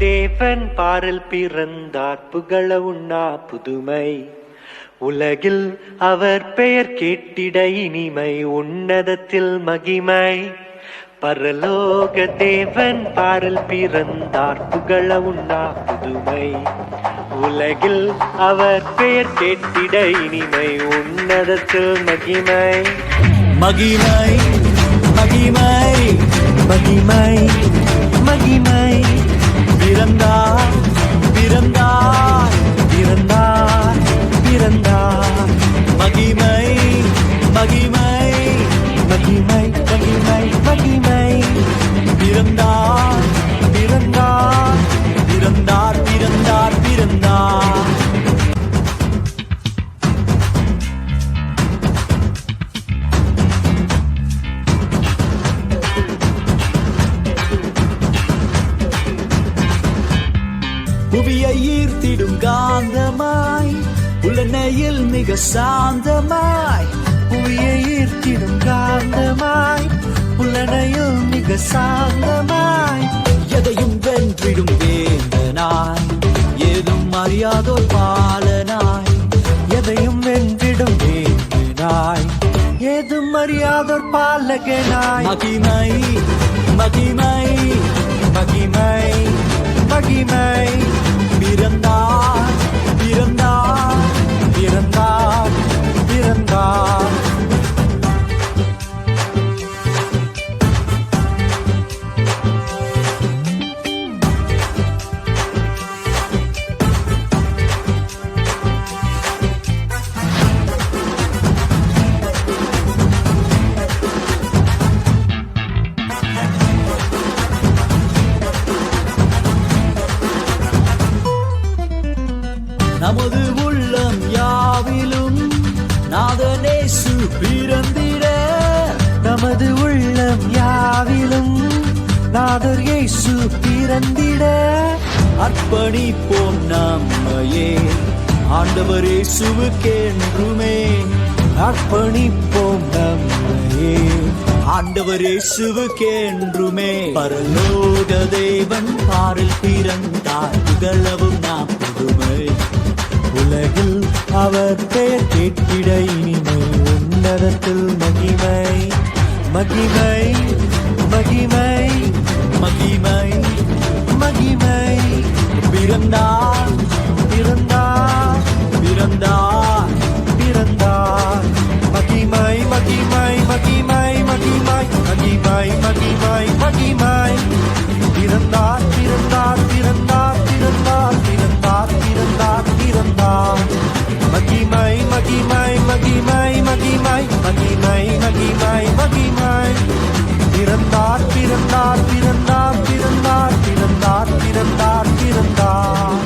தேவன் பாரில் பிறந்தார் புகழ உண்ணா புதுமை உலகில் அவர் பெயர் கேட்டிட இனிமை உன்னதத்தில் மகிமை பரலோக தேவன் பாரில் பிறந்தார் புகழ உண்ணா புதுமை உலகில் அவர் பெயர் கேட்டிட இனிமை உன்னதத்தில் மகிமை மகிமை மகிமை மகிமை மகிமை பிறந்தார் பிறந்தார் பிறந்தார் பிறந்தார் மகிமை மகிமை மகிமை மகிமை மகிமை பிறந்தார் பிறந்தார் பிறந்தார் பிறந்தார் பிறந்தார் புவியை ஈர்த்திடும் காந்தமாய் உள்ளெண்ணையில் மிக சாந்தமாய் புவியை ஈர்த்திடும் காந்தமாய் புலனையில் மிக சாந்தமாய் எதையும் வென்றிடும் வேந்தனாய் ஏதும் அறியாதோர் பாலனாய் எதையும் வென்றிடும் வேந்தனாய் ஏதும் அறியாதோர் பாலகனாய் மகிமை மகிமை மகிமை மகிமை பிறந்தார் பிறந்தார் பிறந்தார் பிறந்தார் நமது உள்ளம் யாவிலும் நாதனேசு பிறந்திட நமது உள்ளம் யாவிலும் நாதர் இயேசு பிறந்திட அர்ப்பணிப்போம் நம்மையே ஆண்டவர் இயேசுவுக்கென்றுமே அர்ப்பணிப்போம் நம்மையே ஆண்டவர் இயேசுவுக்கென்றுமே பரலோக தேவன் பாரில் பிறந்தார் புகழவும் நாம் புதுமை உலகில் அவர் பெயர் கேட்டிட இனிமை உன்னதத்தில் மகிமை மகிமை மகிமை மகிமை